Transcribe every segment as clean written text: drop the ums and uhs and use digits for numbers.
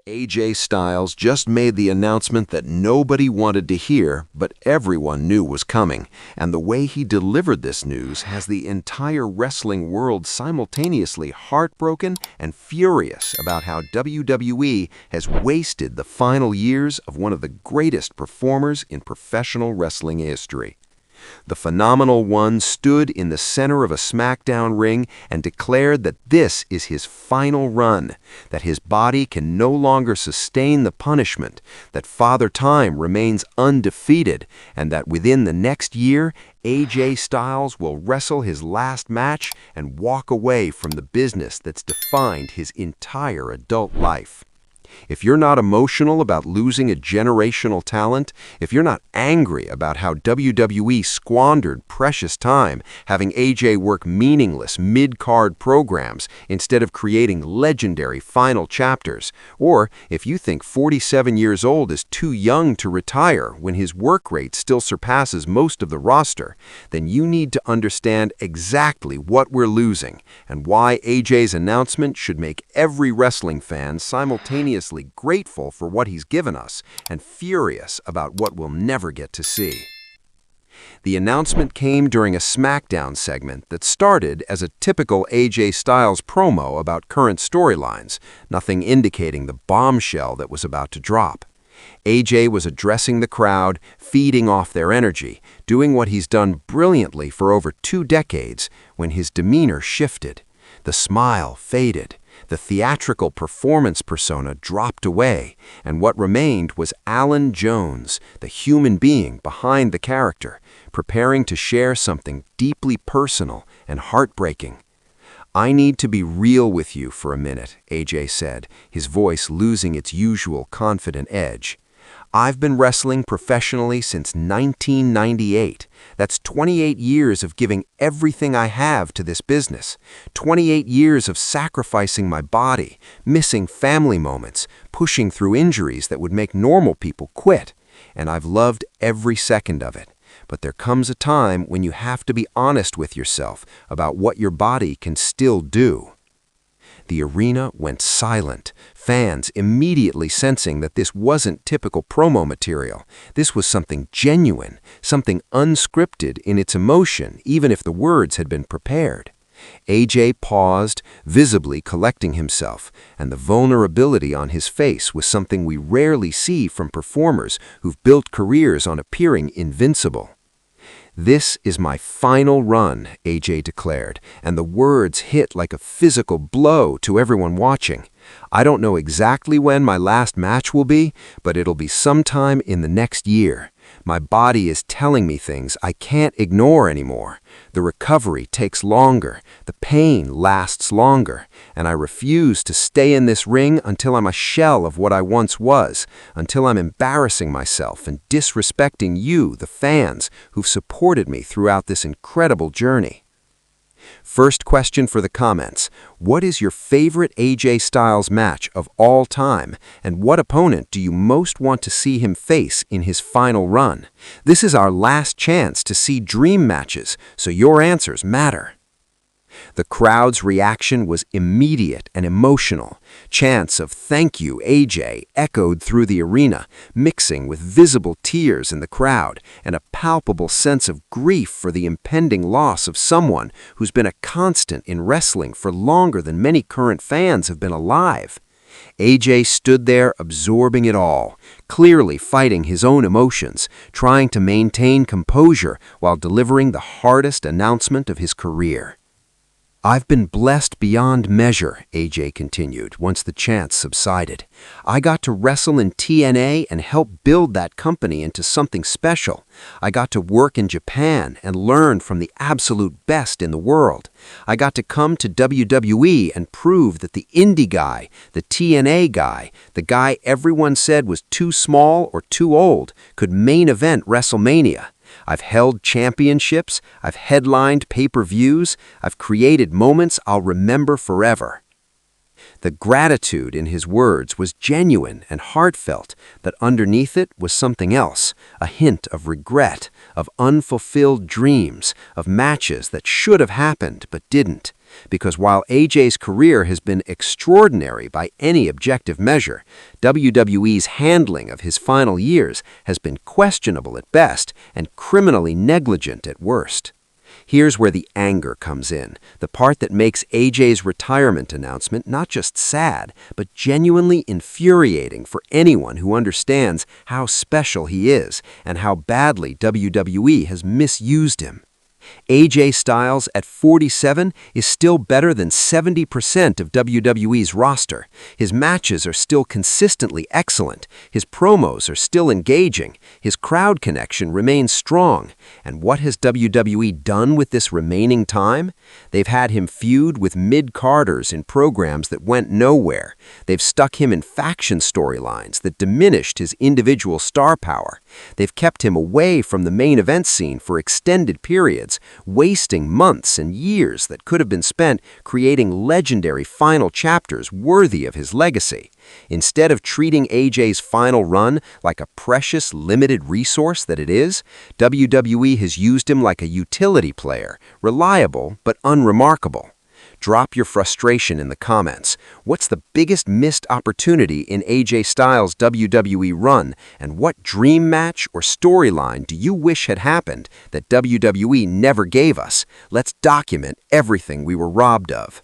AJ Styles just made the announcement that nobody wanted to hear, but everyone knew was coming. And the way he delivered this news has the entire wrestling world simultaneously heartbroken and furious about how WWE has wasted the final years of one of the greatest performers in professional wrestling history. The phenomenal one stood in the center of a SmackDown ring and declared that this is his final run, that his body can no longer sustain the punishment, that Father Time remains undefeated, and that within the next year, AJ Styles will wrestle his last match and walk away from the business that's defined his entire adult life. If you're not emotional about losing a generational talent, if you're not angry about how WWE squandered precious time having AJ work meaningless mid-card programs instead of creating legendary final chapters, or if you think 47 years old is too young to retire when his work rate still surpasses most of the roster, then you need to understand exactly what we're losing and why AJ's announcement should make every wrestling fan simultaneously grateful for what he's given us and furious about what we'll never get to see. The announcement came during a SmackDown segment that started as a typical AJ Styles promo about current storylines, nothing indicating the bombshell that was about to drop. AJ was addressing the crowd, feeding off their energy, doing what he's done brilliantly for over 2 decades, when his demeanor shifted. The smile faded. The theatrical performance persona dropped away, and what remained was Alan Jones, the human being behind the character, preparing to share something deeply personal and heartbreaking. "I need to be real with you for a minute," AJ said, his voice losing its usual confident edge. "I've been wrestling professionally since 1998. That's 28 years of giving everything I have to this business. 28 years of sacrificing my body, missing family moments, pushing through injuries that would make normal people quit. And I've loved every second of it. But there comes a time when you have to be honest with yourself about what your body can still do." The arena went silent, fans immediately sensing that this wasn't typical promo material. This was something genuine, something unscripted in its emotion, even if the words had been prepared. AJ paused, visibly collecting himself, and the vulnerability on his face was something we rarely see from performers who've built careers on appearing invincible. "This is my final run," AJ declared, and the words hit like a physical blow to everyone watching. "I don't know exactly when my last match will be, but it'll be sometime in the next year. My body is telling me things I can't ignore anymore. The recovery takes longer, the pain lasts longer, and I refuse to stay in this ring until I'm a shell of what I once was, until I'm embarrassing myself and disrespecting you, the fans, who've supported me throughout this incredible journey." First question for the comments: what is your favorite AJ Styles match of all time, and what opponent do you most want to see him face in his final run? This is our last chance to see dream matches, so your answers matter. The crowd's reaction was immediate and emotional. Chants of "Thank you, AJ" echoed through the arena, mixing with visible tears in the crowd and a palpable sense of grief for the impending loss of someone who's been a constant in wrestling for longer than many current fans have been alive. AJ stood there absorbing it all, clearly fighting his own emotions, trying to maintain composure while delivering the hardest announcement of his career. "I've been blessed beyond measure," AJ continued once the chants subsided. "I got to wrestle in TNA and help build that company into something special. I got to work in Japan and learn from the absolute best in the world. I got to come to WWE and prove that the indie guy, the TNA guy, the guy everyone said was too small or too old, could main event WrestleMania. I've held championships, I've headlined pay-per-views, I've created moments I'll remember forever." The gratitude in his words was genuine and heartfelt, but underneath it was something else, a hint of regret, of unfulfilled dreams, of matches that should have happened but didn't. Because while AJ's career has been extraordinary by any objective measure, WWE's handling of his final years has been questionable at best and criminally negligent at worst. Here's where the anger comes in, the part that makes AJ's retirement announcement not just sad, but genuinely infuriating for anyone who understands how special he is and how badly WWE has misused him. AJ Styles at 47 is still better than 70% of WWE's roster. His matches are still consistently excellent. His promos are still engaging. His crowd connection remains strong. And what has WWE done with this remaining time? They've had him feud with mid-carders in programs that went nowhere. They've stuck him in faction storylines that diminished his individual star power. They've kept him away from the main event scene for extended periods, wasting months and years that could have been spent creating legendary final chapters worthy of his legacy. Instead of treating AJ's final run like a precious, limited resource that it is, WWE has used him like a utility player, reliable but unremarkable. Drop your frustration in the comments. What's the biggest missed opportunity in AJ Styles' WWE run, and what dream match or storyline do you wish had happened that WWE never gave us? Let's document everything we were robbed of.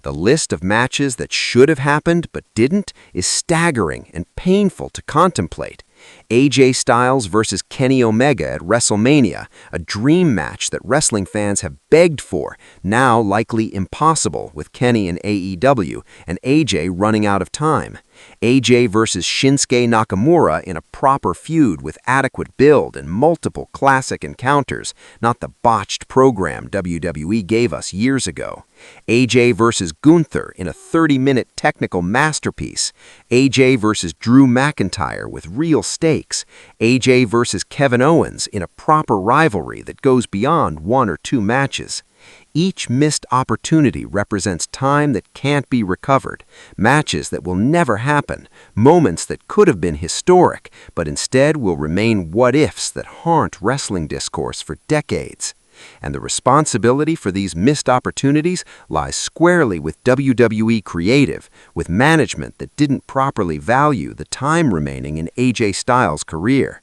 The list of matches that should have happened but didn't is staggering and painful to contemplate. AJ Styles versus Kenny Omega at WrestleMania, a dream match that wrestling fans have begged for, now likely impossible with Kenny in AEW and AJ running out of time. AJ versus Shinsuke Nakamura in a proper feud with adequate build and multiple classic encounters, not the botched program WWE gave us years ago. AJ versus Gunther in a 30-minute technical masterpiece. AJ versus Drew McIntyre with real stakes. AJ versus Kevin Owens in a proper rivalry that goes beyond 1 or 2 matches. Each missed opportunity represents time that can't be recovered, matches that will never happen, moments that could have been historic, but instead will remain what-ifs that haunt wrestling discourse for decades. And the responsibility for these missed opportunities lies squarely with WWE Creative, with management that didn't properly value the time remaining in AJ Styles' career.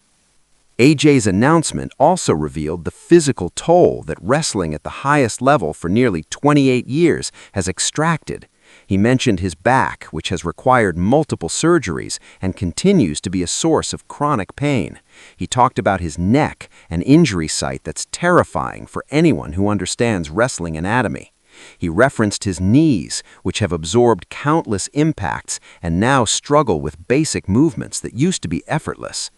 AJ's announcement also revealed the physical toll that wrestling at the highest level for nearly 28 years has extracted. He mentioned his back, which has required multiple surgeries and continues to be a source of chronic pain. He talked about his neck, an injury site that's terrifying for anyone who understands wrestling anatomy. He referenced his knees, which have absorbed countless impacts and now struggle with basic movements that used to be effortless.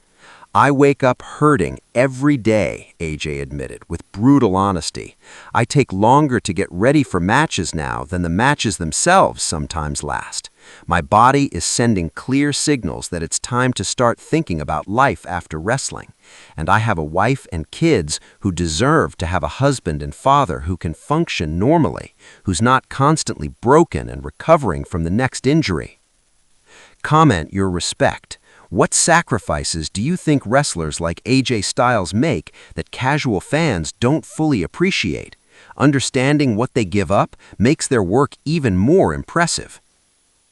"I wake up hurting every day," AJ admitted, with brutal honesty. "I take longer to get ready for matches now than the matches themselves sometimes last. My body is sending clear signals that it's time to start thinking about life after wrestling. And I have a wife and kids who deserve to have a husband and father who can function normally, who's not constantly broken and recovering from the next injury." Comment your respect. What sacrifices do you think wrestlers like AJ Styles make that casual fans don't fully appreciate? Understanding what they give up makes their work even more impressive.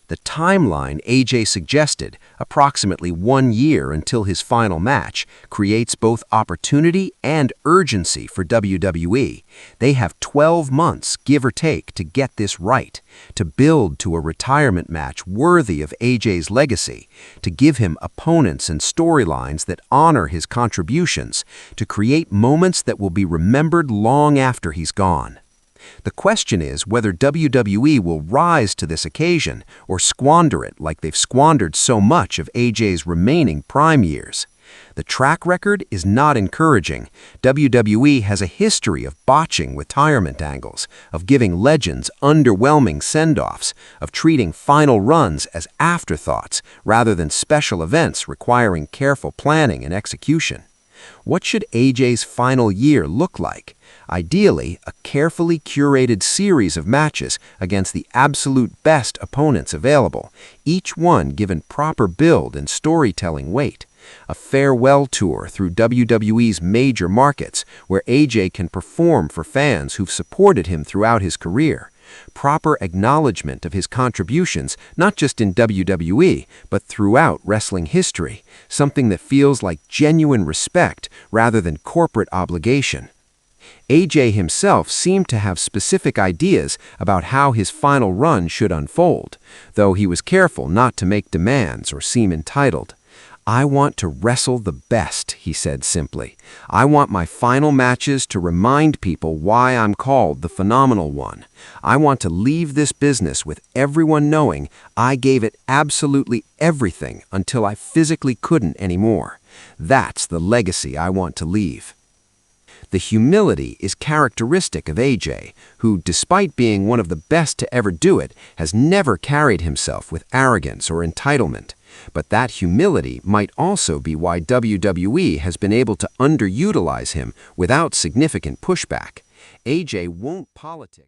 The timeline AJ suggested, approximately 1 year until his final match, creates both opportunity and urgency for WWE. They have 12 months, give or take, to get this right, to build to a retirement match worthy of AJ's legacy, to give him opponents and storylines that honor his contributions, to create moments that will be remembered long after he's gone. The question is whether WWE will rise to this occasion or squander it like they've squandered so much of AJ's remaining prime years. The track record is not encouraging. WWE has a history of botching retirement angles, of giving legends underwhelming send-offs, of treating final runs as afterthoughts rather than special events requiring careful planning and execution. What should AJ's final year look like? Ideally, a carefully curated series of matches against the absolute best opponents available, each one given proper build and storytelling weight. A farewell tour through WWE's major markets, where AJ can perform for fans who've supported him throughout his career. Proper acknowledgement of his contributions, not just in WWE, but throughout wrestling history, something that feels like genuine respect rather than corporate obligation. AJ himself seemed to have specific ideas about how his final run should unfold, though he was careful not to make demands or seem entitled. "I want to wrestle the best," he said simply. "I want my final matches to remind people why I'm called the Phenomenal One. I want to leave this business with everyone knowing I gave it absolutely everything until I physically couldn't anymore. That's the legacy I want to leave." The humility is characteristic of AJ, who, despite being one of the best to ever do it, has never carried himself with arrogance or entitlement. But that humility might also be why WWE has been able to underutilize him without significant pushback. AJ won't politic.